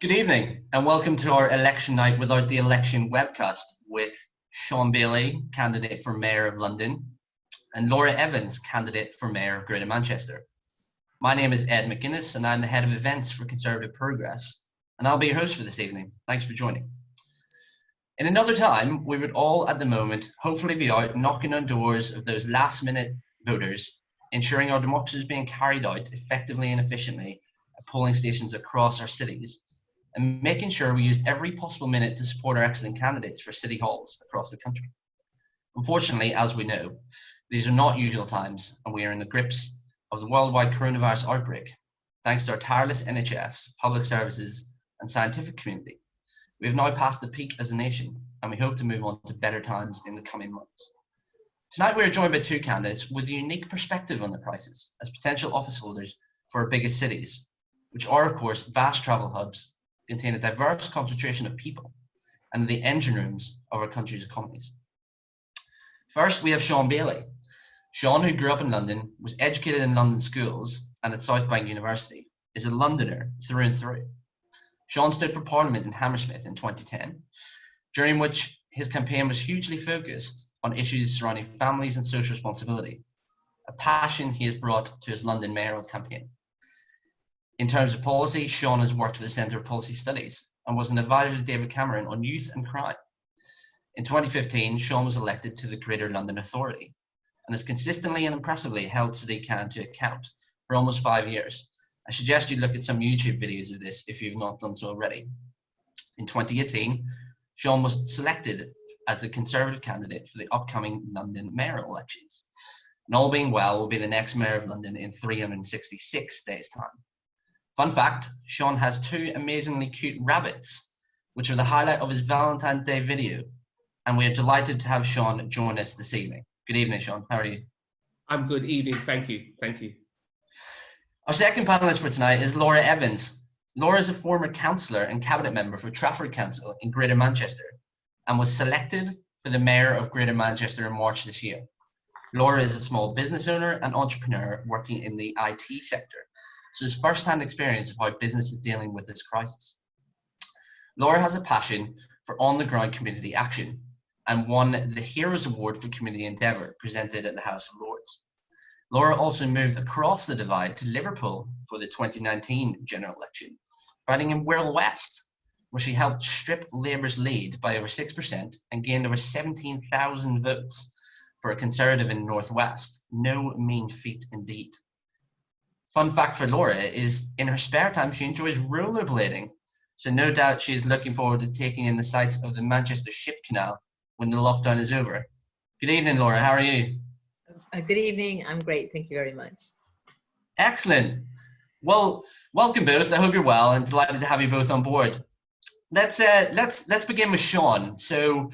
Good evening and welcome to our election night without the election webcast with Shaun Bailey, candidate for Mayor of London, and Laura Evans, candidate for Mayor of Greater Manchester. My name is Ed McGuinness and I'm the Head of Events for Conservative Progress, and I'll be your host for this evening. Thanks for joining. In another time, we would all at the moment hopefully be out knocking on doors of those last-minute voters, ensuring our democracy is being carried out effectively and efficiently at polling stations across our cities, and making sure we used every possible minute to support our excellent candidates for city halls across the country. Unfortunately, as we know, these are not usual times, and we are in the grips of the worldwide coronavirus outbreak. Thanks to our tireless NHS, public services, and scientific community, we have now passed the peak as a nation, and we hope to move on to better times in the coming months. Tonight we are joined by two candidates with a unique perspective on the crisis as potential office holders for our biggest cities, which are of course vast travel hubs, contain a diverse concentration of people, and are the engine rooms of our country's economies. First, we have Shaun Bailey. Shaun, who grew up in London, was educated in London schools and at South Bank University, is a Londoner through and through. Shaun stood for Parliament in Hammersmith in 2010, during which his campaign was hugely focused on issues surrounding families and social responsibility, a passion he has brought to his London mayoral campaign. In terms of policy, Shaun has worked for the Centre for Policy Studies and was an advisor to David Cameron on youth and crime. In 2015, Shaun was elected to the Greater London Authority and has consistently and impressively held City Can to account for almost 5 years. I suggest you look at some YouTube videos of this if you've not done so already. In 2018, Shaun was selected as the Conservative candidate for the upcoming London mayoral elections. And all being well, will be the next Mayor of London in 366 days' time. Fun fact, Shaun has two amazingly cute rabbits, which are the highlight of his Valentine's Day video. And we are delighted to have Shaun join us this evening. Good evening, Shaun. How are you? I'm good evening. Thank you. Thank you. Our second panelist for tonight is Laura Evans. Laura is a former councillor and cabinet member for Trafford Council in Greater Manchester and was selected for the Mayor of Greater Manchester in March this year. Laura is a small business owner and entrepreneur working in the IT sector, so has first-hand experience of how business is dealing with this crisis. Laura has a passion for on-the-ground community action and won the Heroes Award for Community Endeavour presented at the House of Lords. Laura also moved across the divide to Liverpool for the 2019 general election, fighting in Wirral West, where she helped strip Labour's lead by over 6% and gained over 17,000 votes for a Conservative in North West. No mean feat indeed. Fun fact for Laura is in her spare time she enjoys rollerblading, so no doubt she is looking forward to taking in the sights of the Manchester Ship Canal when the lockdown is over. Good evening, Laura. How are you? Good evening. I'm great. Thank you very much. Excellent. Well, welcome both. I hope you're well and delighted to have you both on board. Let's begin with Shaun. So,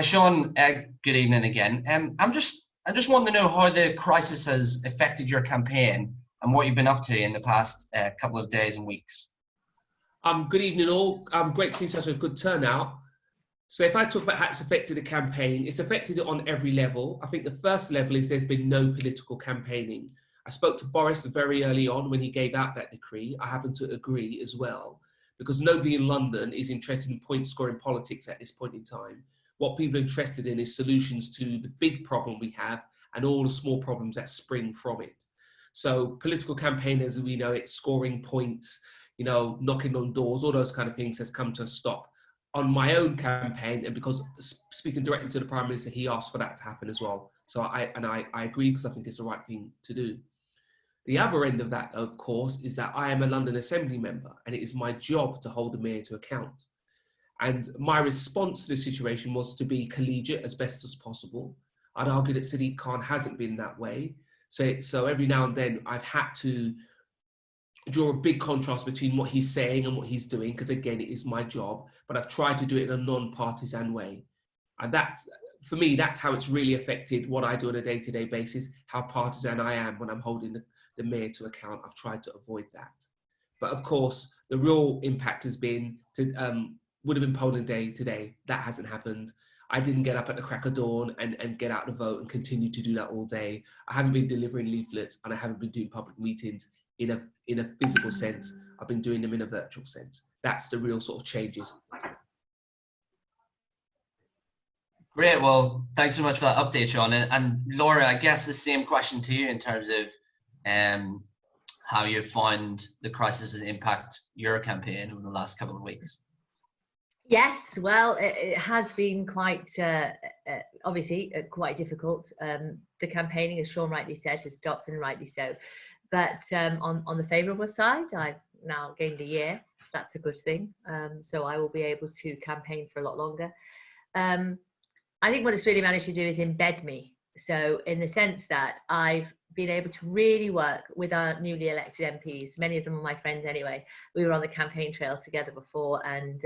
Shaun, good evening again. I just want to know how the crisis has affected your campaign and what you've been up to in the past couple of days and weeks. Good evening all. Great to see such a good turnout. So if I talk about how it's affected the campaign, it's affected it on every level. I think the first level is there's been no political campaigning. I spoke to Boris very early on when he gave out that decree. I happen to agree as well, because nobody in London is interested in point-scoring politics at this point in time. What people are interested in is solutions to the big problem we have and all the small problems that spring from it. So political campaign, as we know it, scoring points, knocking on doors, all those kind of things has come to a stop. On my own campaign, and because speaking directly to the Prime Minister, he asked for that to happen as well. So I agree because I think it's the right thing to do. The other end of that, of course, is that I am a London Assembly member and it is my job to hold the Mayor to account. And my response to the situation was to be collegiate as best as possible. I'd argue that Sadiq Khan hasn't been that way. So every now and then I've had to draw a big contrast between what he's saying and what he's doing, because again, it is my job, but I've tried to do it in a non-partisan way. And that's, for me, that's how it's really affected what I do on a day-to-day basis, how partisan I am when I'm holding the Mayor to account. I've tried to avoid that. But of course, the real impact has been, would have been polling day today. That hasn't happened. I didn't get up at the crack of dawn and get out the vote and continue to do that all day. I haven't been delivering leaflets and I haven't been doing public meetings in a physical sense. I've been doing them in a virtual sense. that's the real sort of changes. Great. Well, thanks so much for that update, Shaun. And Laura, I guess the same question to you in terms of how you found the crisis impact your campaign over the last couple of weeks. Yes, well, it has been quite, obviously, quite difficult. The campaigning, as Shaun rightly said, has stopped, and rightly so. But on the favourable side, I've now gained a year. That's a good thing. So I will be able to campaign for a lot longer. I think what it's really managed to do is embed me. So in the sense that I've been able to really work with our newly elected MPs. Many of them are my friends anyway. We were on the campaign trail together before, and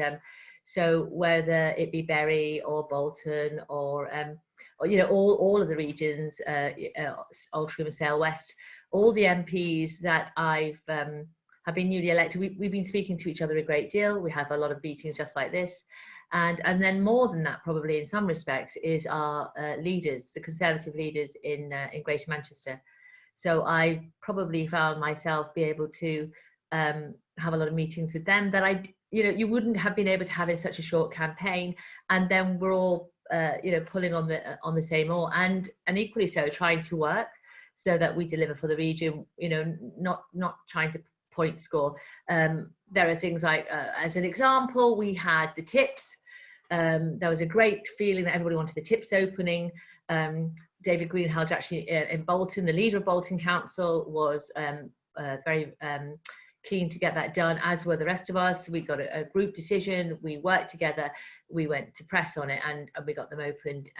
so whether it be Bury or Bolton or you know, all of the regions, Altrincham and Sale West, all the MPs that I've have been newly elected, we've been speaking to each other a great deal. We have a lot of meetings just like this. And then more than that, probably in some respects, is our leaders, the Conservative leaders in Greater Manchester. So I probably found myself be able to have a lot of meetings with them that you wouldn't have been able to have in such a short campaign. And then we're all pulling on the same oar, and equally so trying to work so that we deliver for the region. Not trying to point score. There are things like, as an example, we had the tips. There was a great feeling that everybody wanted the tips opening. David Greenhalgh, actually in Bolton, the leader of Bolton Council, was very keen to get that done, as were the rest of us. We got a group decision, we worked together, we went to press on it, and we got them opened.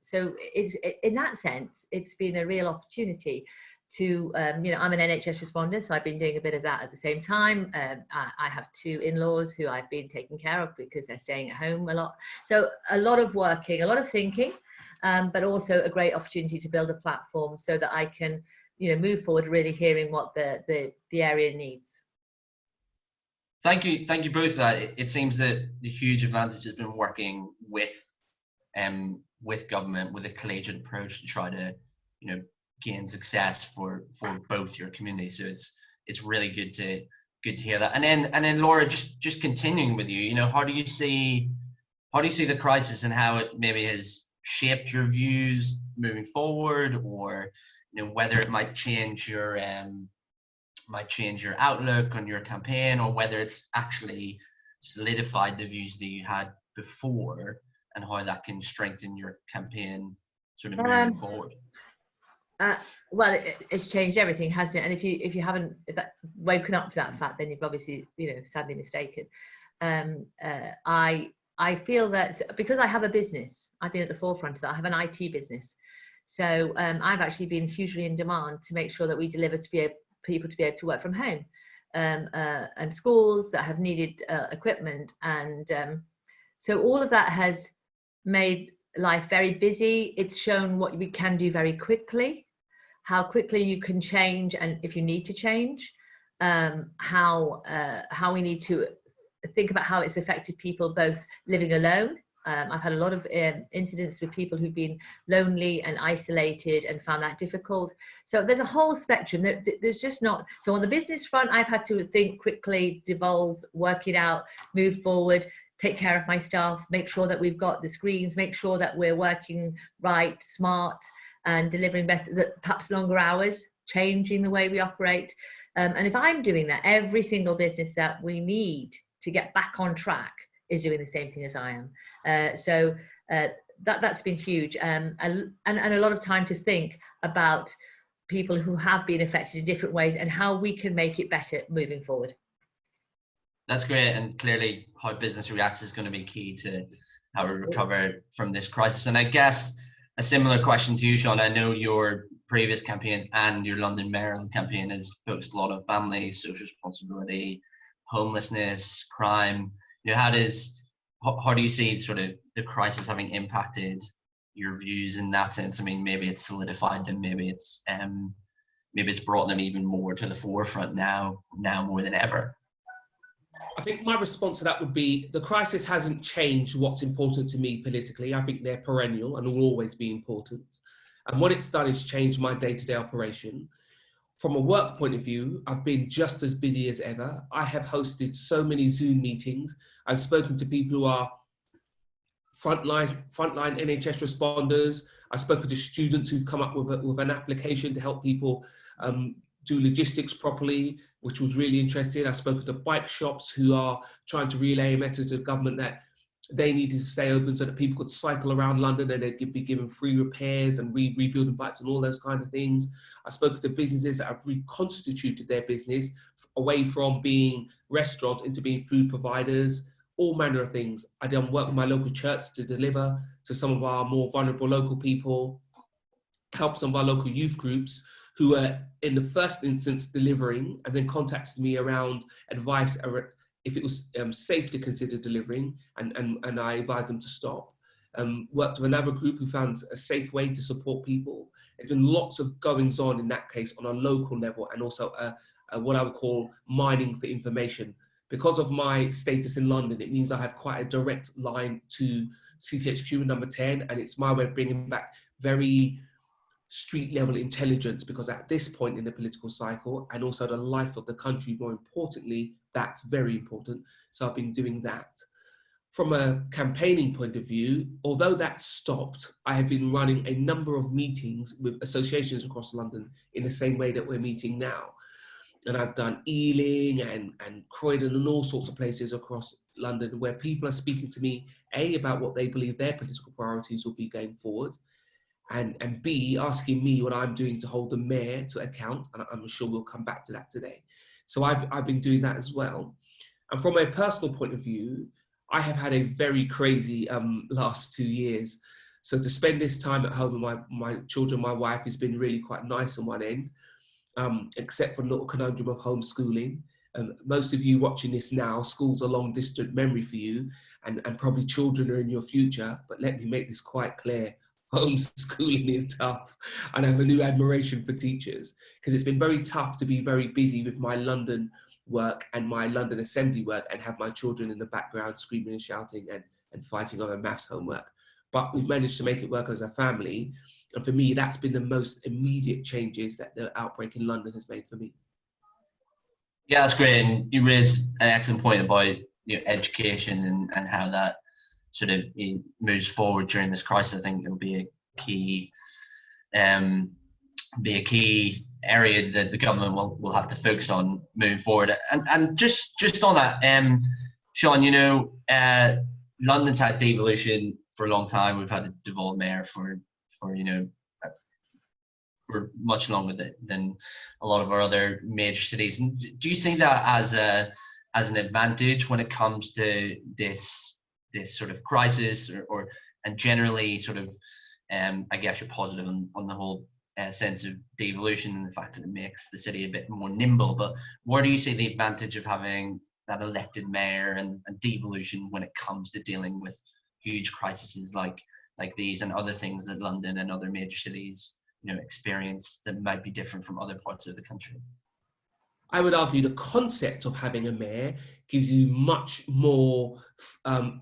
So it's, in that sense, it's been a real opportunity to, I'm an NHS responder, so I've been doing a bit of that at the same time. I have two in-laws who I've been taking care of because they're staying at home a lot. So a lot of working, a lot of thinking, but also a great opportunity to build a platform so that I can, move forward, really hearing what the area needs. Thank you both for that. It seems that the huge advantage has been working with government, with a collegiate approach to try to, gain success for both your communities. So it's really good to hear that. And then Laura, just continuing with you, how do you see the crisis and how it maybe has shaped your views moving forward, or whether it might change your outlook on your campaign, or whether it's actually solidified the views that you had before, and how that can strengthen your campaign sort of moving forward? Well, it's changed everything, hasn't it? And if you haven't woken up to that fact, then you've obviously sadly mistaken. I feel that because I have a business, I've been at the forefront of that. I have an IT business, so I've actually been hugely in demand to make sure that we deliver to people to be able to work from home, and schools that have needed equipment, and so all of that has made life very busy. It's shown what we can do very quickly, how quickly you can change, and if you need to change, how we need to think about how it's affected people both living alone. I've had a lot of incidents with people who've been lonely and isolated and found that difficult. So there's a whole spectrum. There's just not. So on the business front, I've had to think quickly, devolve, work it out, move forward, take care of my staff, make sure that we've got the screens, make sure that we're working right, smart, and delivering best, perhaps longer hours, changing the way we operate. And if I'm doing that, every single business that we need to get back on track is doing the same thing as I am. So that's been huge, and a lot of time to think about people who have been affected in different ways and how we can make it better moving forward. That's great, and clearly how business reacts is going to be key to how we recover from this crisis. And I guess a similar question to you, Shaun. I know your previous campaigns and your London mayoral campaign has focused a lot on family, social responsibility, homelessness, crime. How do you see sort of the crisis having impacted your views in that sense? I mean, maybe it's solidified them, maybe it's brought them even more to the forefront now more than ever. I think my response to that would be the crisis hasn't changed what's important to me politically. I think they're perennial and will always be important. And what it's done is change my day-to-day operation. From a work point of view, I've been just as busy as ever. I have hosted so many Zoom meetings. I've spoken to people who are frontline NHS responders. I've spoken to students who've come up with an application to help people do logistics properly, which was really interesting. I've spoken to bike shops who are trying to relay a message to the government that they needed to stay open so that people could cycle around London and they'd be given free repairs and rebuilding bikes and all those kind of things. I've spoken to businesses that have reconstituted their business away from being restaurants into being food providers, all manner of things. I done work with my local church to deliver to some of our more vulnerable local people, help some of our local youth groups who were in the first instance delivering and then contacted me around advice if it was safe to consider delivering, and I advised them to stop. Worked with another group who found a safe way to support people. There's been lots of goings on in that case on a local level, and also what I would call mining for information. Because of my status in London, it means I have quite a direct line to CCHQ number 10, and it's my way of bringing back very street level intelligence, because at this point in the political cycle and also the life of the country, more importantly, that's very important. So I've been doing that. From a campaigning point of view, although that stopped, I have been running a number of meetings with associations across London in the same way that we're meeting now. And I've done Ealing and Croydon and all sorts of places across London where people are speaking to me, A, about what they believe their political priorities will be going forward, and B, asking me what I'm doing to hold the mayor to account, and I'm sure we'll come back to that today. So I've been doing that as well. And from a personal point of view, I have had a very crazy last 2 years. So to spend this time at home with my children, my wife, has been really quite nice on one end, except for the little conundrum of homeschooling. Most of you watching this now, school's a long distant memory for you, and probably children are in your future, but let me make this quite clear. Homeschooling is tough, and I have a new admiration for teachers, because it's been very tough to be very busy with my London work and my London Assembly work and have my children in the background screaming and shouting and fighting over maths homework. But we've managed to make it work as a family. And for me, that's been the most immediate changes that the outbreak in London has made for me. Yeah, that's great. And you raised an excellent point about education and how that sort of moves forward during this crisis. I think it'll be a key area that the government will have to focus on moving forward. And just on that, Shaun, London's had devolution for a long time. We've had a devolved mayor for much longer than a lot of our other major cities. And do you see that as an advantage when it comes to this sort of crisis, and generally sort of I guess you're positive on the whole sense of devolution and the fact that it makes the city a bit more nimble, but where do you see the advantage of having that elected mayor and devolution when it comes to dealing with huge crises like these and other things that London and other major cities experience that might be different from other parts of the country? I would argue the concept of having a mayor gives you much more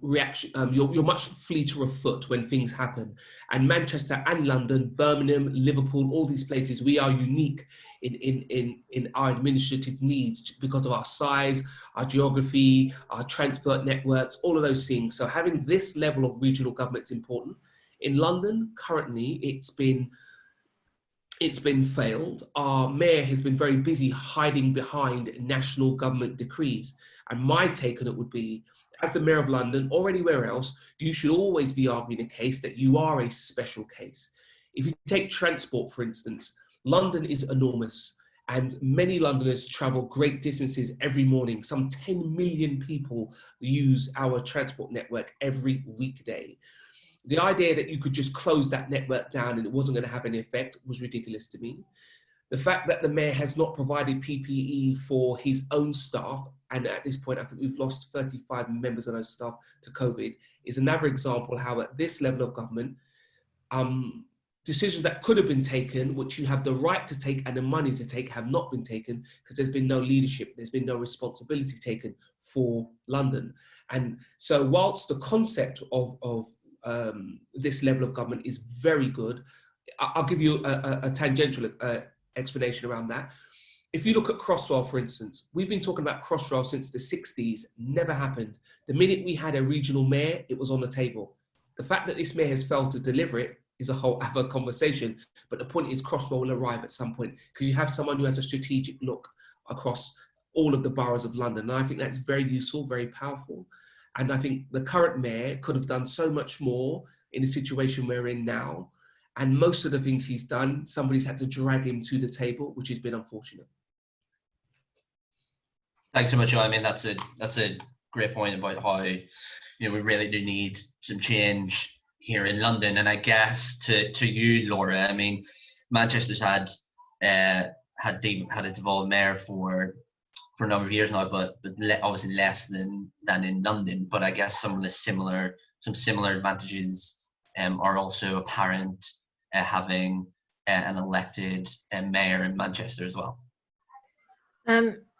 reaction. You're much fleeter of foot when things happen. And Manchester and London, Birmingham, Liverpool, all these places, we are unique in our administrative needs because of our size, our geography, our transport networks, all of those things. So having this level of regional government is important. In London, currently, it's been failed. Our mayor has been very busy hiding behind national government decrees. And my take on it would be, as the mayor of London or anywhere else, you should always be arguing a case that you are a special case. If you take transport, for instance, London is enormous, and many Londoners travel great distances every morning. Some 10 million people use our transport network every weekday. The idea that you could just close that network down and it wasn't going to have any effect was ridiculous to me. The fact that the mayor has not provided PPE for his own staff, and at this point I think we've lost 35 members of those staff to COVID, is another example how at this level of government, decisions that could have been taken, which you have the right to take and the money to take, have not been taken because there's been no leadership, there's been no responsibility taken for London. And so whilst the concept of this level of government is very good, I'll give you a tangential explanation around that. If you look at Crossrail, for instance, we've been talking about Crossrail since the 60s, never happened. The minute we had a regional mayor, it was on the table. The fact that this mayor has failed to deliver it is a whole other conversation. But the point is Crossrail will arrive at some point because you have someone who has a strategic look across all of the boroughs of London. And I think that's very useful, very powerful. And I think the current mayor could have done so much more in the situation we're in now. And most of the things he's done, somebody's had to drag him to the table, which has been unfortunate. Thanks so much, Shaun. I mean, that's a great point about how, you know, we really do need some change here in London. And I guess to you, Laura, I mean, Manchester's had a devolved mayor for a number of years now, but obviously less than in London. But I guess some similar advantages are also apparent having an elected mayor in Manchester as well.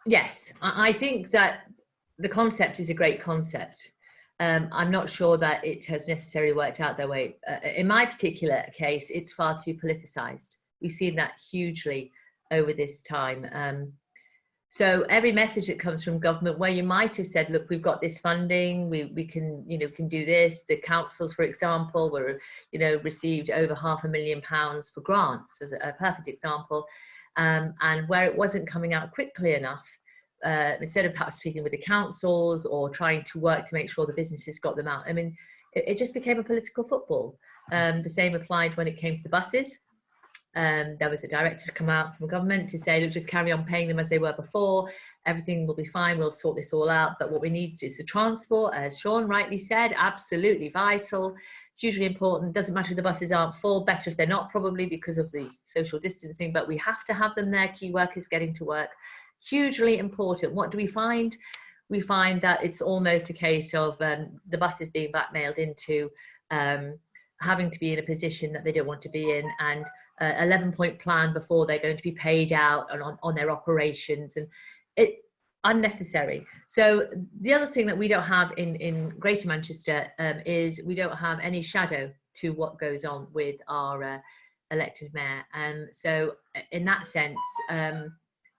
Yes, I think that the concept is a great concept. I'm not sure that it has necessarily worked out that way. In my particular case, it's far too politicized. We've seen that hugely over this time. So every message that comes from government, where you might have said, look, we've got this funding, we can, you know, can do this. The councils, for example, were, you know, received over £500,000 for grants, as a perfect example. And where it wasn't coming out quickly enough, instead of perhaps speaking with the councils or trying to work to make sure the businesses got them out, I mean, it just became a political football. The same applied when it came to the buses. There was a directive come out from government to say, look, just carry on paying them as they were before. Everything will be fine. We'll sort this all out. But what we need is the transport, as Shaun rightly said, absolutely vital, hugely important. Doesn't matter if the buses aren't full, better if they're not, probably because of the social distancing, but we have to have them there, key workers getting to work. Hugely important. What do we find? We find that it's almost a case of the buses being blackmailed into having to be in a position that they don't want to be in, and 11-point plan before they're going to be paid out on their operations, and it unnecessary. So the other thing that we don't have in Greater Manchester is we don't have any shadow to what goes on with our elected mayor. So in that sense,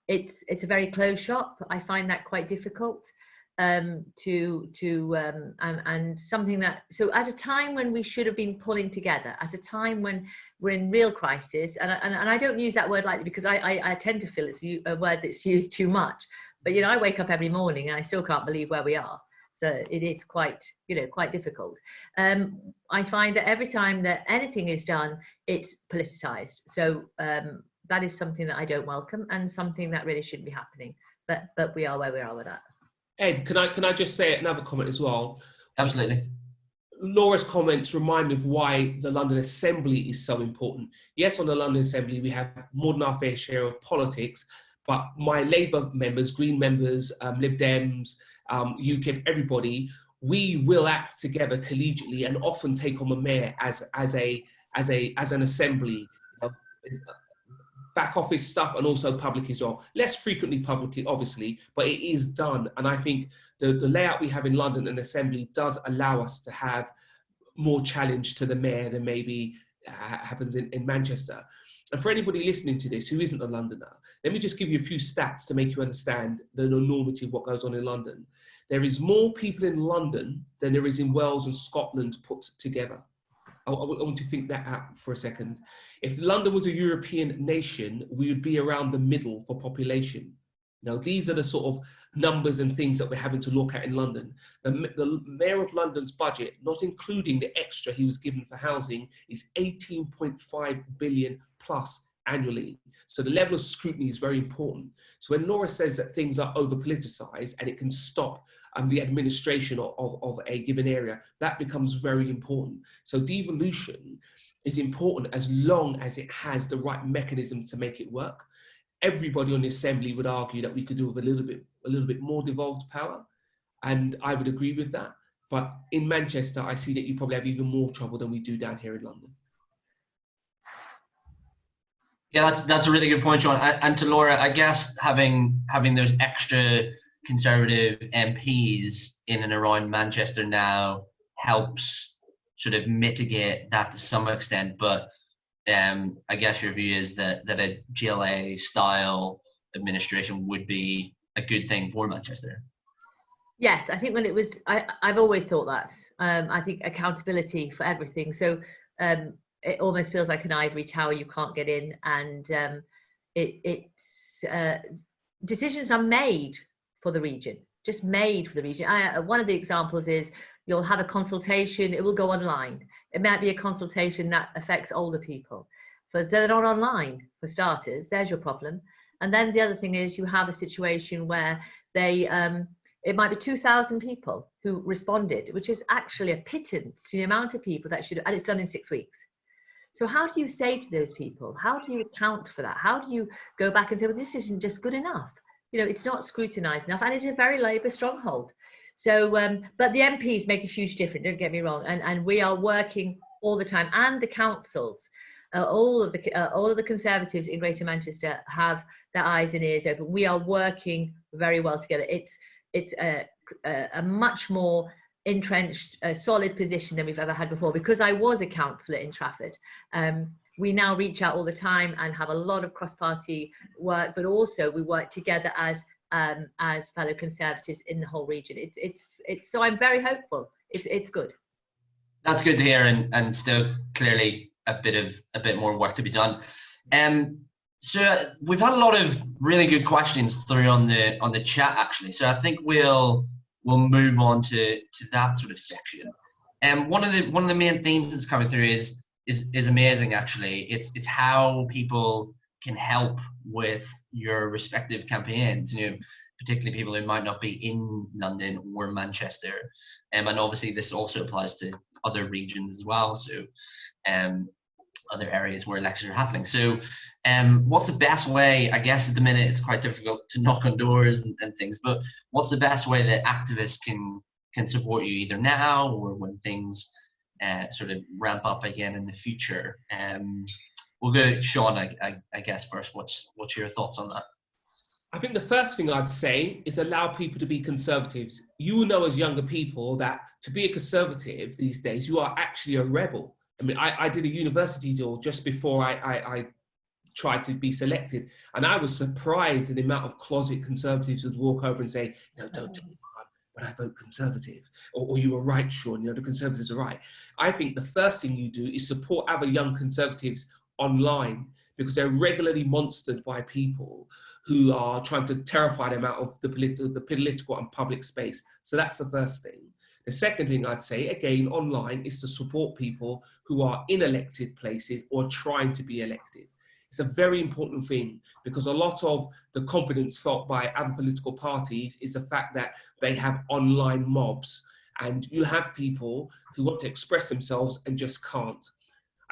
it's a very closed shop. I find that quite difficult and something that, so at a time when we should have been pulling together, at a time when we're in real crisis, and I don't use that word lightly because I tend to feel it's a word that's used too much, but you know, I wake up every morning and I still can't believe where we are. So it is quite, you know, quite difficult. I find that every time that anything is done, it's politicized. So that is something that I don't welcome, and something that really shouldn't be happening. But we are where we are with that. Ed, can I just say another comment as well? Absolutely. Laura's comments remind me of why the London Assembly is so important. Yes, on the London Assembly, we have more than our fair share of politics, but my Labour members, Green members, Lib Dems, UKIP, everybody, we will act together collegiately and often take on the mayor as an assembly, back office stuff, and also public as well. Less frequently publicly, obviously, but it is done. And I think the layout we have in London and Assembly does allow us to have more challenge to the mayor than maybe happens in Manchester. And for anybody listening to this who isn't a Londoner, let me just give you a few stats to make you understand the enormity of what goes on in London. There is more people in London than there is in Wales and Scotland put together. I want to think that out for a second. If London was a European nation, we would be around the middle for population. Now, these are the sort of numbers and things that we're having to look at in London. The Mayor of London's budget, not including the extra he was given for housing, is 18.5 billion plus annually. So the level of scrutiny is very important. So when Laura says that things are over politicized and it can stop the administration of a given area, that becomes very important. So devolution is important as long as it has the right mechanism to make it work. Everybody on the Assembly would argue that we could do with a little bit more devolved power, and I would agree with that. But in Manchester, I see that you probably have even more trouble than we do down here in London. Yeah, that's a really good point, Shaun. And to Laura, I guess having those extra Conservative MPs in and around Manchester now helps sort of mitigate that to some extent. But I guess your view is that a GLA style administration would be a good thing for Manchester. Yes, I think when it was, I've always thought that. I think accountability for everything. So it almost feels like an ivory tower you can't get in, and decisions are made for the region, just made for the region. One of the examples is you'll have a consultation, it will go online. It might be a consultation that affects older people. So they're not online, for starters, there's your problem. And then the other thing is you have a situation where it might be 2,000 people who responded, which is actually a pittance to the amount of people that should, and it's done in 6 weeks. So how do you say to those people, how do you account for that? How do you go back and say, well, this isn't just good enough? You know, it's not scrutinised enough, and it's a very Labour stronghold. So, but the MPs make a huge difference, don't get me wrong, and we are working all the time, and the councils, all of the Conservatives in Greater Manchester have their eyes and ears open. We are working very well together. It's a much more entrenched, solid position than we've ever had before. Because I was a councillor in Trafford, we now reach out all the time and have a lot of cross-party work, but also we work together as fellow Conservatives in the whole region. It's so I'm very hopeful. It's good. That's good to hear, and still clearly a bit more work to be done. So we've had a lot of really good questions through on the chat actually. So I think we'll move on to that sort of section. And one of the main themes that's coming through is amazing actually. It's how people can help with your respective campaigns, you know, particularly people who might not be in London or Manchester. And obviously this also applies to other regions as well. So other areas where elections are happening. So what's the best way, I guess at the minute it's quite difficult to knock on doors and things, but what's the best way that activists can support you either now or when things sort of ramp up again in the future? We'll go Shaun, I guess first. What's your thoughts on that? I think the first thing I'd say is allow people to be Conservatives. You will know as younger people that to be a Conservative these days, you are actually a rebel. I mean, I did a university deal just before I tried to be selected, and I was surprised at the amount of closet Conservatives would walk over and say, no, don't tell me when I vote Conservative, or you were right, Shaun, you know, the Conservatives are right. I think the first thing you do is support other young Conservatives online, because they're regularly monstered by people who are trying to terrify them out of the political and public space. So that's the first thing. The second thing I'd say, again, online, is to support people who are in elected places or trying to be elected. It's a very important thing, because a lot of the confidence felt by other political parties is the fact that they have online mobs, and you have people who want to express themselves and just can't.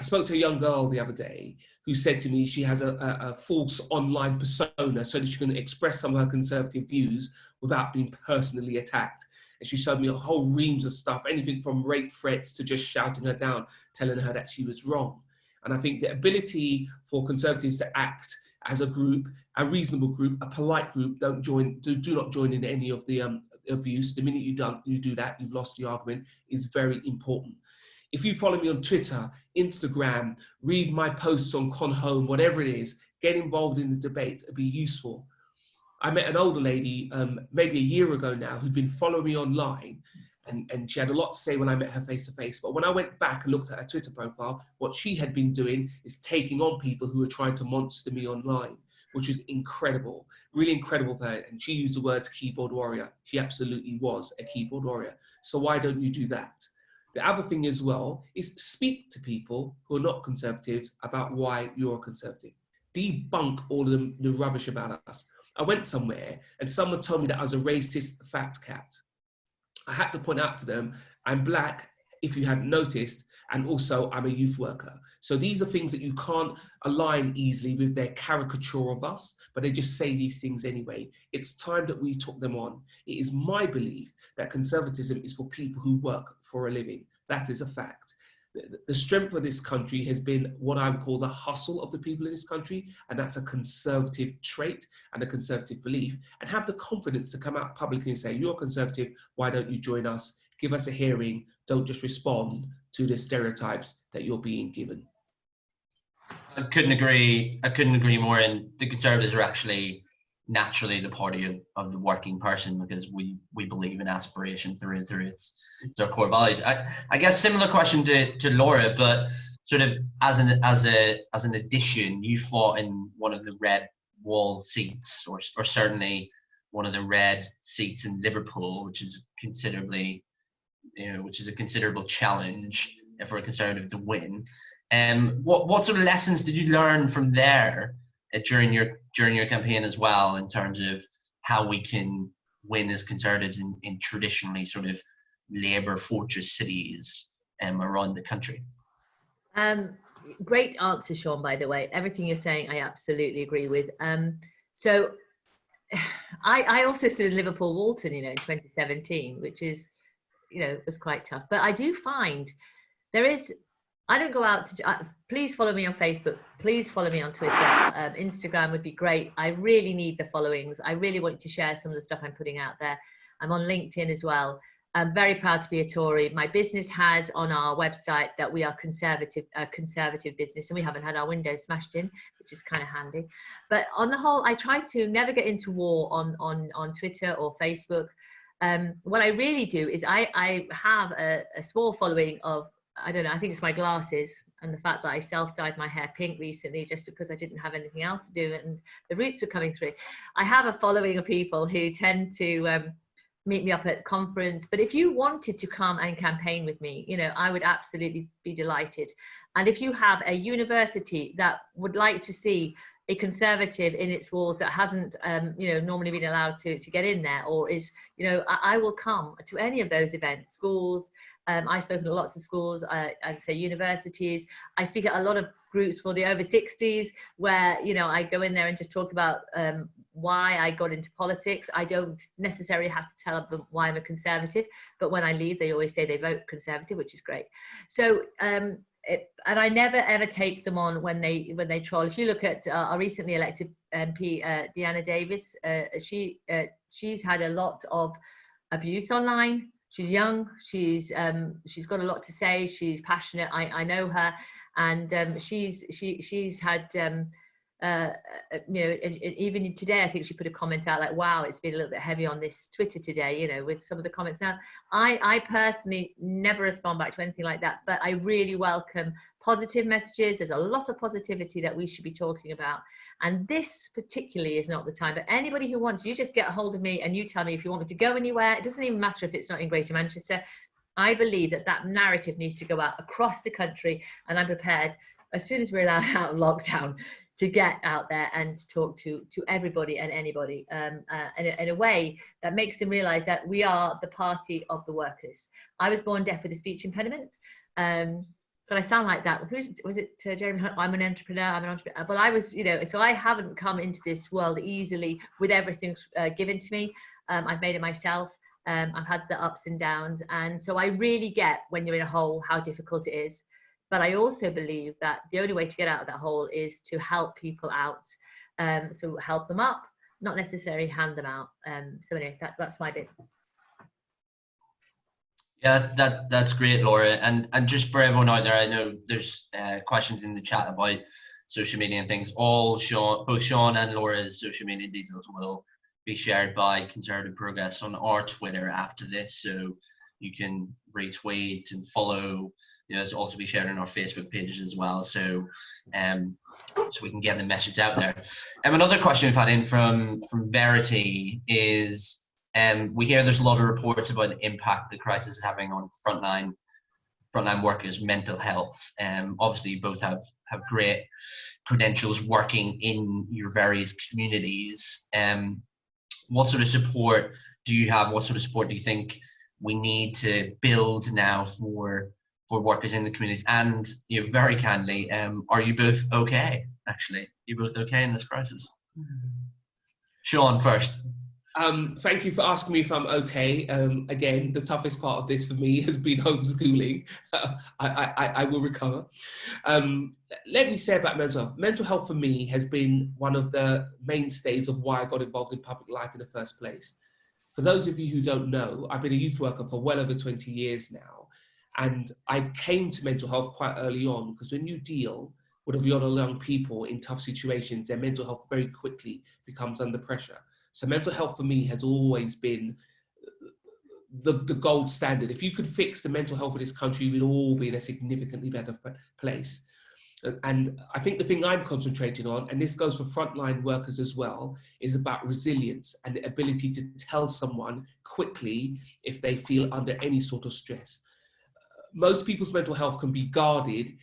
I spoke to a young girl the other day who said to me she has a false online persona so that she can express some of her Conservative views without being personally attacked. And she showed me a whole reams of stuff, anything from rape threats to just shouting her down, telling her that she was wrong. And I think the ability for Conservatives to act as a group, a reasonable group, a polite group, do not join in any of the abuse. The minute you do that, you've lost the argument, is very important. If you follow me on Twitter, Instagram, read my posts on Con Home, whatever it is, get involved in the debate, it'd be useful. I met an older lady, maybe a year ago now, who'd been following me online, and she had a lot to say when I met her face to face. But when I went back and looked at her Twitter profile, what she had been doing is taking on people who were trying to monster me online, which was incredible, really incredible for her. And she used the words keyboard warrior. She absolutely was a keyboard warrior. So why don't you do that? The other thing as well is speak to people who are not Conservatives about why you're a Conservative. Debunk all of the rubbish about us. I went somewhere and someone told me that I was a racist fat cat. I had to point out to them, I'm black, if you hadn't noticed, and also I'm a youth worker. So these are things that you can't align easily with their caricature of us, but they just say these things anyway. It's time that we took them on. It is my belief that conservatism is for people who work for a living. That is a fact. The strength of this country has been what I would call the hustle of the people in this country, and that's a conservative trait and a conservative belief, and have the confidence to come out publicly and say, you're conservative, why don't you join us? Give us a hearing, don't just respond to the stereotypes that you're being given. I couldn't agree. I couldn't agree more. And the Conservatives are actually naturally the party of the working person, because we believe in aspiration through and through. It's our core values. I guess similar question to Laura, but sort of as an addition, you fought in one of the red wall seats, or certainly one of the red seats in Liverpool, which is a considerable challenge for a Conservative to win. What sort of lessons did you learn from there during your campaign as well, in terms of how we can win as Conservatives in traditionally sort of Labour fortress cities around the country? Great answer, Shaun, by the way. Everything you're saying, I absolutely agree with. So I also stood in Liverpool Walton, in 2017, which is, was quite tough. But I do find I don't go out to, please follow me on Facebook. Please follow me on Twitter. Instagram would be great. I really need the followings. I really want to share some of the stuff I'm putting out there. I'm on LinkedIn as well. I'm very proud to be a Tory. My business has on our website that we are a conservative business, and we haven't had our windows smashed in, which is kind of handy. But on the whole, I try to never get into war on Twitter or Facebook. What I really do is I have a small following of, I don't know, I think it's my glasses and the fact that I self-dyed my hair pink recently just because I didn't have anything else to do and the roots were coming through. I have a following of people who tend to meet me up at conference. But if you wanted to come and campaign with me, I would absolutely be delighted. And if you have a university that would like to see a Conservative in its walls that hasn't, normally been allowed to get in there, or is, I will come to any of those events, schools. I've spoken to lots of schools, as I say, universities. I speak at a lot of groups for the over 60s where, I go in there and just talk about why I got into politics. I don't necessarily have to tell them why I'm a Conservative, but when I leave, they always say they vote Conservative, which is great. So, and I never ever take them on when they troll. If you look at our recently elected MP, Deanna Davis, she's had a lot of abuse online. She's young. She's got a lot to say. She's passionate. I know her, and she's had even today I think she put a comment out like, wow, it's been a little bit heavy on this Twitter today, with some of the comments. Now I personally never respond back to anything like that, but I really welcome positive messages. There's a lot of positivity that we should be talking about, and this particularly is not the time. But anybody who wants, you just get a hold of me and you tell me if you want me to go anywhere. It doesn't even matter if it's not in Greater Manchester. I believe that narrative needs to go out across the country, and I'm prepared as soon as we're allowed out of lockdown to get out there and to talk to everybody and anybody in a way that makes them realise that we are the party of the workers. I was born deaf with a speech impediment, but I sound like that. Was it Jeremy Hunt? I'm an entrepreneur. But I was, so I haven't come into this world easily with everything given to me. I've made it myself. I've had the ups and downs, and so I really get when you're in a hole how difficult it is. But I also believe that the only way to get out of that hole is to help people out. So help them up, not necessarily hand them out. So anyway, that's my bit. Yeah, that's great, Laura. And just for everyone out there, I know there's questions in the chat about social media and things. Both Shaun and Laura's social media details will be shared by Conservative Progress on our Twitter after this, so you can retweet and follow. It's also be shared on our Facebook pages as well, so we can get the message out there. Another question we've had in from Verity is, we hear there's a lot of reports about the impact the crisis is having on frontline workers' mental health. Obviously, you both have great credentials working in your various communities. What sort of support do you have? What sort of support do you think we need to build now for workers in the communities? And very kindly, are you both okay? Actually, you both okay in this crisis? Shaun first. Thank you for asking me if I'm okay. Again, the toughest part of this for me has been homeschooling. I will recover. Let me say about mental health. Mental health for me has been one of the mainstays of why I got involved in public life in the first place. For those of you who don't know, I've been a youth worker for well over 20 years now. And I came to mental health quite early on, because when you deal or the young people in tough situations, their mental health very quickly becomes under pressure. So mental health for me has always been the gold standard. If you could fix the mental health of this country, we'd all be in a significantly better place. And I think the thing I'm concentrating on, and this goes for frontline workers as well, is about resilience and the ability to tell someone quickly if they feel under any sort of stress. Most people's mental health can be guarded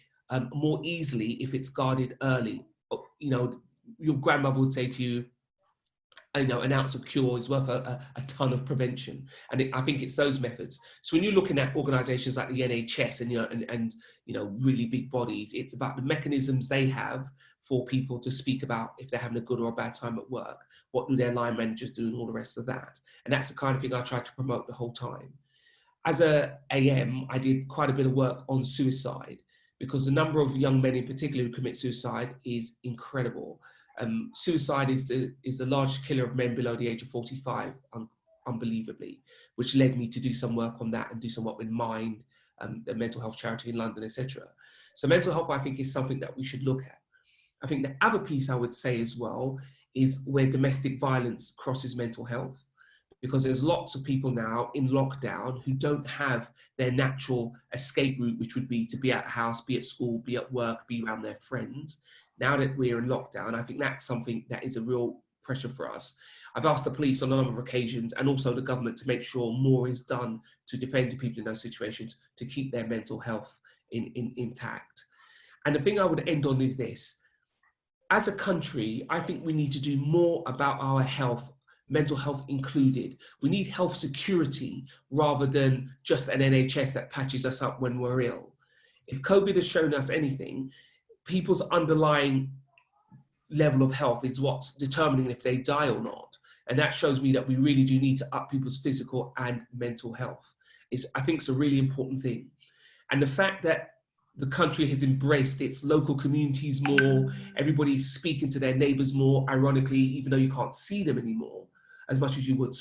more easily if it's guarded early. You know, your grandmother would say to you, you know, an ounce of cure is worth a ton of prevention. And I think it's those methods. So when you're looking at organizations like the NHS and you know, really big bodies, it's about the mechanisms they have for people to speak about if they're having a good or a bad time at work. What do their line managers do and all the rest of that? And that's the kind of thing I try to promote the whole time. As a AM, I did quite a bit of work on suicide, because the number of young men in particular who commit suicide is incredible. Suicide is the largest killer of men below the age of 45, unbelievably, which led me to do some work on that and do some work with Mind, the mental health charity in London, etc. So mental health, I think, is something that we should look at. I think the other piece I would say as well is where domestic violence crosses mental health, because there's lots of people now in lockdown who don't have their natural escape route, which would be to be at a house, be at school, be at work, be around their friends. Now that we're in lockdown, I think that's something that is a real pressure for us. I've asked the police on a number of occasions, and also the government, to make sure more is done to defend people in those situations, to keep their mental health intact. And the thing I would end on is this. As a country, I think we need to do more about our health, mental health included. We need health security rather than just an NHS that patches us up when we're ill. If COVID has shown us anything, people's underlying level of health is what's determining if they die or not. And that shows me that we really do need to up people's physical and mental health. I think it's a really important thing. And the fact that the country has embraced its local communities more, everybody's speaking to their neighbours more, ironically, even though you can't see them anymore, as much as you would,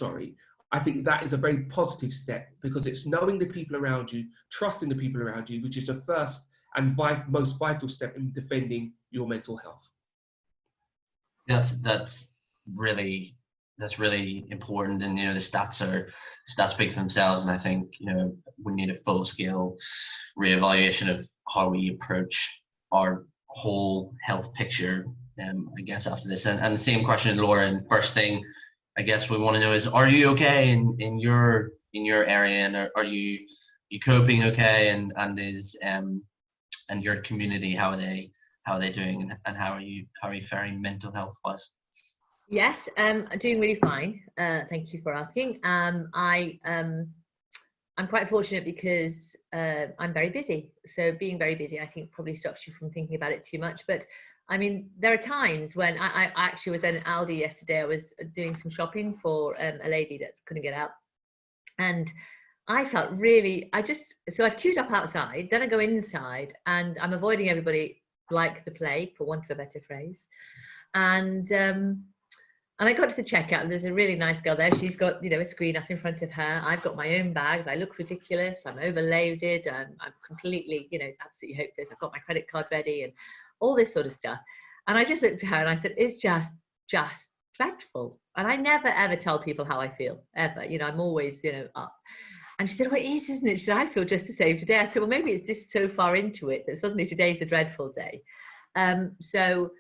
I think that is a very positive step, because it's knowing the people around you, trusting the people around you, which is the first and most vital step in defending your mental health. That's really important, and you know, the stats speak for themselves, and I think, you know, we need a full scale reevaluation of how we approach our whole health picture, I guess, after this. And the same question, Laura, and first thing I guess we want to know is, are you okay in your area, and are you coping okay, and is and your community, how are they doing, and how are you faring mental health wise? Yes, I'm doing really fine. Thank you for asking. I'm quite fortunate because I'm very busy. So being very busy, I think, probably stops you from thinking about it too much. But I mean, there are times when I actually was in Aldi yesterday. I was doing some shopping for a lady that couldn't get out. And I felt really, so I'd queued up outside, then I go inside, and I'm avoiding everybody like the plague, for want of a better phrase. And I got to the checkout, and there's a really nice girl there. She's got, you know, a screen up in front of her. I've got my own bags. I look ridiculous. I'm overloaded. I'm completely, you know, it's absolutely hopeless. I've got my credit card ready and all this sort of stuff. And I just looked at her and I said, it's just dreadful. And I never, ever tell people how I feel, ever. You know, I'm always, you know, up. And she said, well, it is, isn't it? She said, I feel just the same today. I said, well, maybe it's just so far into it that suddenly today's the dreadful day. So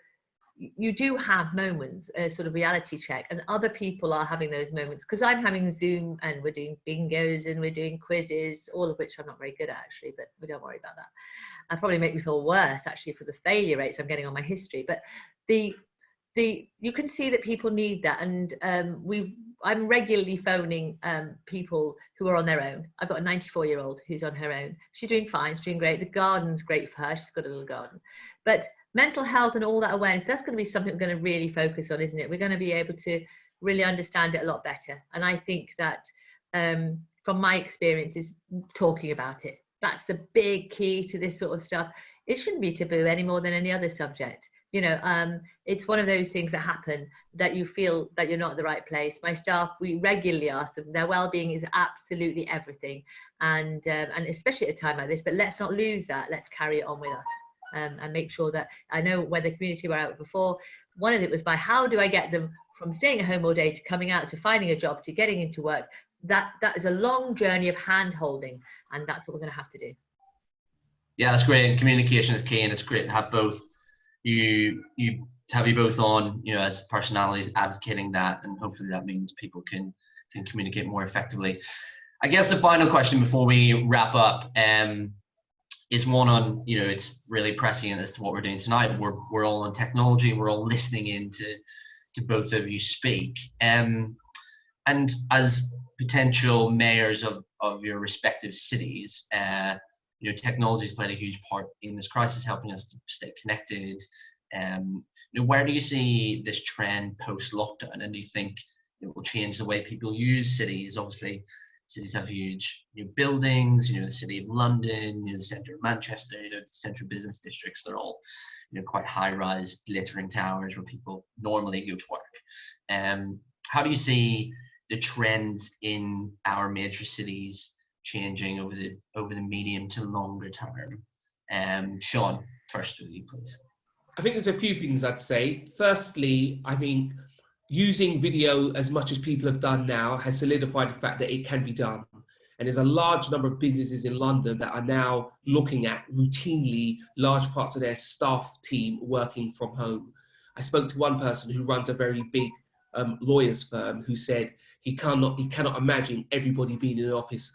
you do have moments, a sort of reality check, and other people are having those moments, because I'm having Zoom and we're doing bingos and we're doing quizzes, all of which I'm not very good at, actually, but we don't worry about that. It'll probably make me feel worse, actually, for the failure rates I'm getting on my history. But you can see that people need that, and I'm regularly phoning people who are on their own. I've got a 94-year-old who's on her own. She's doing fine, she's doing great. The garden's great for her, she's got a little garden. But mental health and all that awareness, that's going to be something we're going to really focus on, isn't it? We're going to be able to really understand it a lot better. And I think that from my experience is talking about it. That's the big key to this sort of stuff. It shouldn't be taboo any more than any other subject. You know, it's one of those things that happen that you feel that you're not at the right place. My staff, we regularly ask them, their well-being is absolutely everything. And especially at a time like this, but let's not lose that. Let's carry it on with us. and make sure that, I know when the community were out before, one of it was by how do I get them from staying at home all day to coming out to finding a job to getting into work. That is a long journey of hand holding, and that's what we're going to have to do. Yeah, that's great. And communication is key, and it's great to have both you both on, you know, as personalities advocating that, and hopefully that means people can communicate more effectively. I guess the final question before we wrap up is one on, you know, it's really prescient as to what we're doing tonight. We're all on technology. We're all listening in to both of you speak. And as potential mayors of your respective cities, you know, technology has played a huge part in this crisis, helping us to stay connected. You know, where do you see this trend post-lockdown, and do you think it will change the way people use cities? Obviously, cities have huge new buildings. You know, the city of London, you know, the centre of Manchester, you know, the central business districts. They're all, you know, quite high-rise, glittering towers where people normally go to work. How do you see the trends in our major cities changing over the medium to longer term? Shaun, first with you, please. I think there's a few things I'd say. Firstly, I think using video as much as people have done now has solidified the fact that it can be done. And there's a large number of businesses in London that are now looking at routinely large parts of their staff team working from home. I spoke to one person who runs a very big lawyers firm who said he cannot imagine everybody being in the office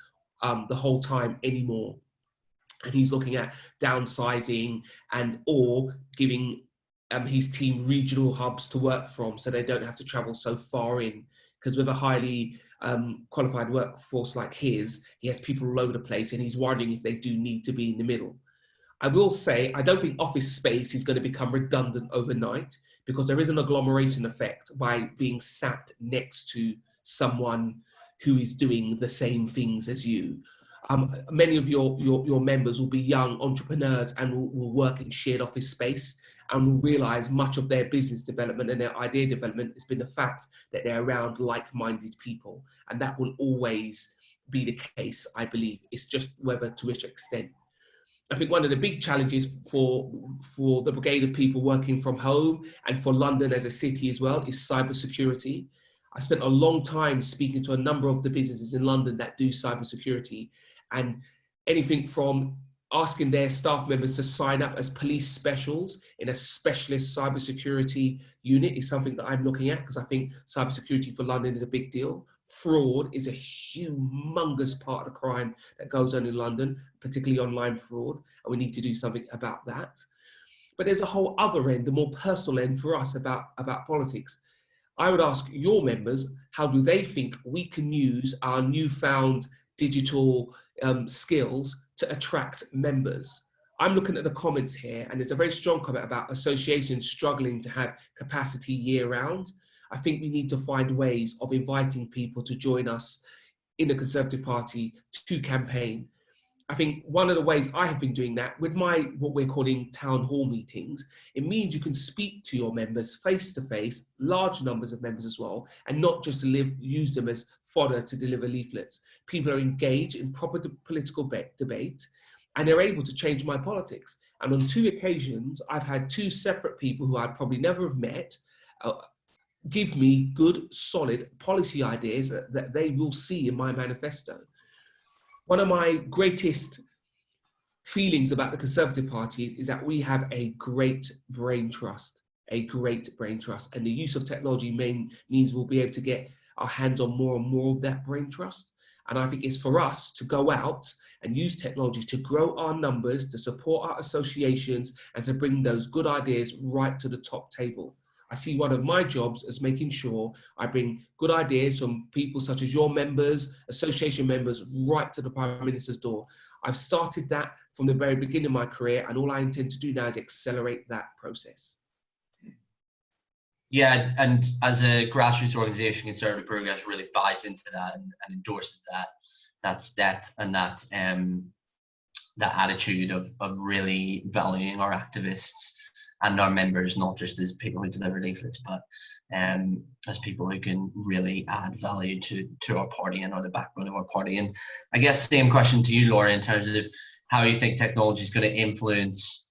the whole time anymore. And he's looking at downsizing or giving his team regional hubs to work from, so they don't have to travel so far in. Because with a highly qualified workforce like his, he has people all over the place, and he's wondering if they do need to be in the middle. I will say, I don't think office space is going to become redundant overnight, because there is an agglomeration effect by being sat next to someone who is doing the same things as you. Many of your members will be young entrepreneurs and will work in shared office space, and will realize much of their business development and their idea development has been the fact that they're around like-minded people. And that will always be the case, I believe. It's just whether to which extent. I think one of the big challenges for the brigade of people working from home, and for London as a city as well, is cybersecurity. I spent a long time speaking to a number of the businesses in London that do cybersecurity, and anything from asking their staff members to sign up as police specials in a specialist cybersecurity unit is something that I'm looking at, because I think cybersecurity for London is a big deal. Fraud is a humongous part of the crime that goes on in London, particularly online fraud, and we need to do something about that. But there's a whole other end, the more personal end for us about politics. I would ask your members, how do they think we can use our newfound digital skills to attract members? I'm looking at the comments here, and there's a very strong comment about associations struggling to have capacity year round. I think we need to find ways of inviting people to join us in the Conservative Party to campaign. I think one of the ways I have been doing that with my, what we're calling town hall meetings, it means you can speak to your members face to face, large numbers of members as well, and not just use them as fodder to deliver leaflets. People are engaged in proper political debate, and they're able to change my politics. And on 2 occasions, I've had 2 separate people who I'd probably never have met give me good, solid policy ideas that they will see in my manifesto. One of my greatest feelings about the Conservative Party is that we have a great brain trust, and the use of technology means we'll be able to get our hands on more and more of that brain trust. And I think it's for us to go out and use technology to grow our numbers, to support our associations, and to bring those good ideas right to the top table. I see one of my jobs as making sure I bring good ideas from people such as your members, association members, right to the Prime Minister's door. I've started that from the very beginning of my career, and all I intend to do now is accelerate that process. Yeah, and as a grassroots organisation, Conservative Progress really buys into that and endorses that step and that attitude of really valuing our activists and our members, not just as people who deliver leaflets, but as people who can really add value to our party and are the backbone of our party. And I guess same question to you, Laura, in terms of how you think technology is going to influence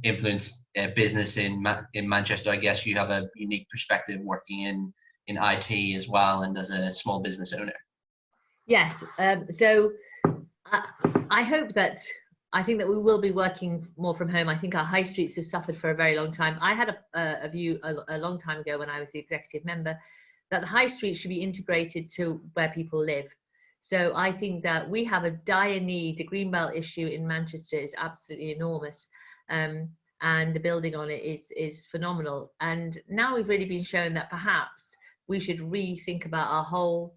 influence business in Manchester. I guess you have a unique perspective working in IT as well, and as a small business owner. Yes. So I hope that, I think that we will be working more from home. I think our high streets have suffered for a very long time. I had a view a long time ago when I was the executive member that the high streets should be integrated to where people live. So I think that we have a dire need. The Greenbelt issue in Manchester is absolutely enormous. And the building on it is phenomenal. And now we've really been shown that perhaps we should rethink about our whole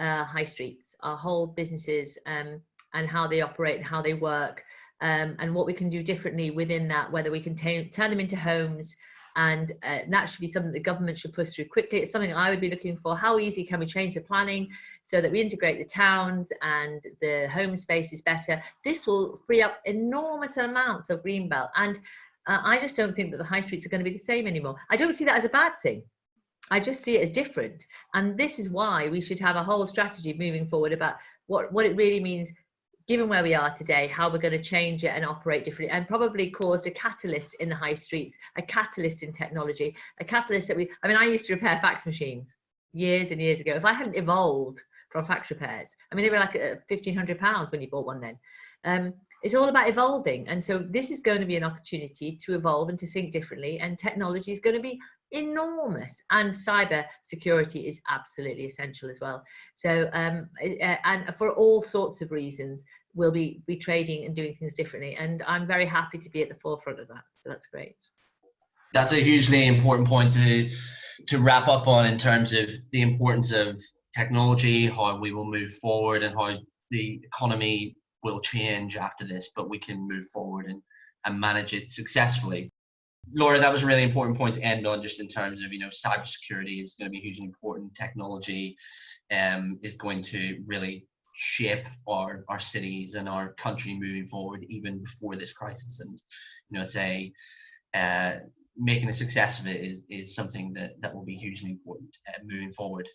high streets, our whole businesses, and how they operate and how they work, and what we can do differently within that, whether we can turn them into homes. And that should be something the government should push through quickly. It's something I would be looking for. How easy can we change the planning so that we integrate the towns and the home space is better? This will free up enormous amounts of Greenbelt. And I just don't think that the high streets are going to be the same anymore. I don't see that as a bad thing. I just see it as different. And this is why we should have a whole strategy moving forward about what it really means, given where we are today, how we're going to change it and operate differently, and probably cause a catalyst in the high streets, a catalyst in technology, a catalyst that I used to repair fax machines years and years ago. If I hadn't evolved from fax repairs, they were like £1,500 when you bought one then. It's all about evolving. And so this is going to be an opportunity to evolve and to think differently, and technology is going to be enormous, and cyber security is absolutely essential as well. So and for all sorts of reasons, we'll be trading and doing things differently, and I'm very happy to be at the forefront of that. So that's great. That's a hugely important point to wrap up on, in terms of the importance of technology, how we will move forward, and how the economy will change after this, but we can move forward and manage it successfully. Laura, that was a really important point to end on, just in terms of, cybersecurity is going to be hugely important. Technology is going to really shape our cities and our country moving forward, even before this crisis. And, making a success of it is something that will be hugely important moving forward.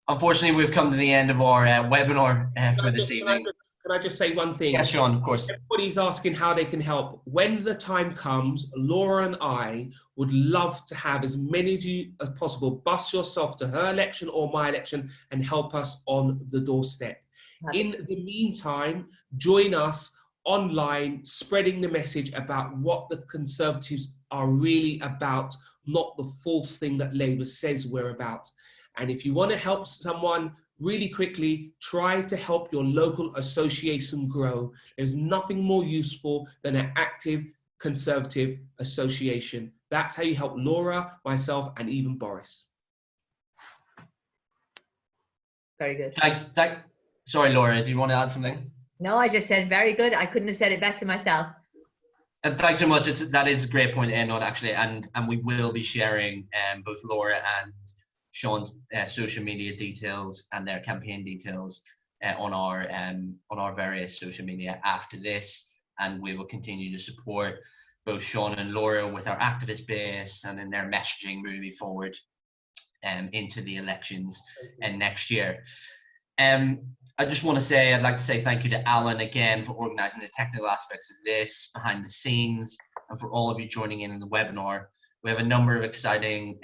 Unfortunately, we've come to the end of our webinar for this evening. Can I just say one thing? Yes, Shaun, of course. Everybody's asking how they can help. When the time comes, Laura and I would love to have as many of you as possible bus yourself to her election or my election and help us on the doorstep. In the meantime, join us online, spreading the message about what the Conservatives are really about, not the false thing that Labour says we're about. And if you want to help someone really quickly, try to help your local association grow. There's nothing more useful than an active Conservative association. That's how you help Laura, myself, and even Boris. Very good. Thanks. Sorry, Laura, do you want to add something? No, I just said very good. I couldn't have said it better myself. And thanks so much. That is a great point to end on, actually. And we will be sharing both Laura and Shaun's social media details and their campaign details on our various social media after this, and we will continue to support both Shaun and Laura with our activist base and in their messaging moving forward into the elections next year. I just want to say, I'd like to say thank you to Alan again for organising the technical aspects of this behind the scenes, and for all of you joining in the webinar. We have a number of exciting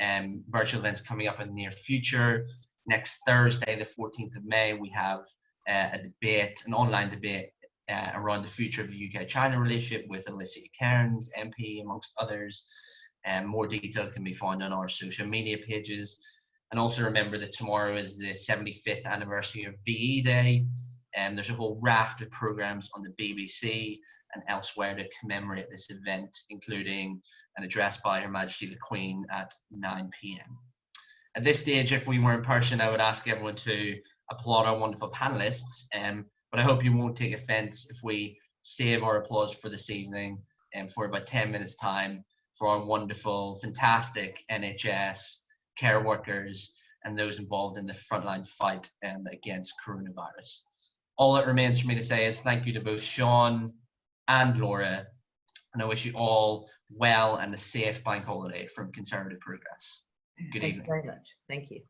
virtual events coming up in the near future. Next Thursday, the 14th of May, we have an online debate around the future of the UK-China relationship with Alicia Cairns, MP, amongst others. More detail can be found on our social media pages. And also remember that tomorrow is the 75th anniversary of VE Day. There's a whole raft of programs on the BBC and elsewhere to commemorate this event, including an address by Her Majesty the Queen at 9 p.m. At this stage, if we were in person, I would ask everyone to applaud our wonderful panelists, but I hope you won't take offence if we save our applause for this evening for about 10 minutes time for our wonderful, fantastic NHS, care workers, and those involved in the frontline fight against coronavirus. All that remains for me to say is thank you to both Shaun and Laura, and I wish you all well and a safe bank holiday from Conservative Progress. Good evening. Thank you very much. Thank you.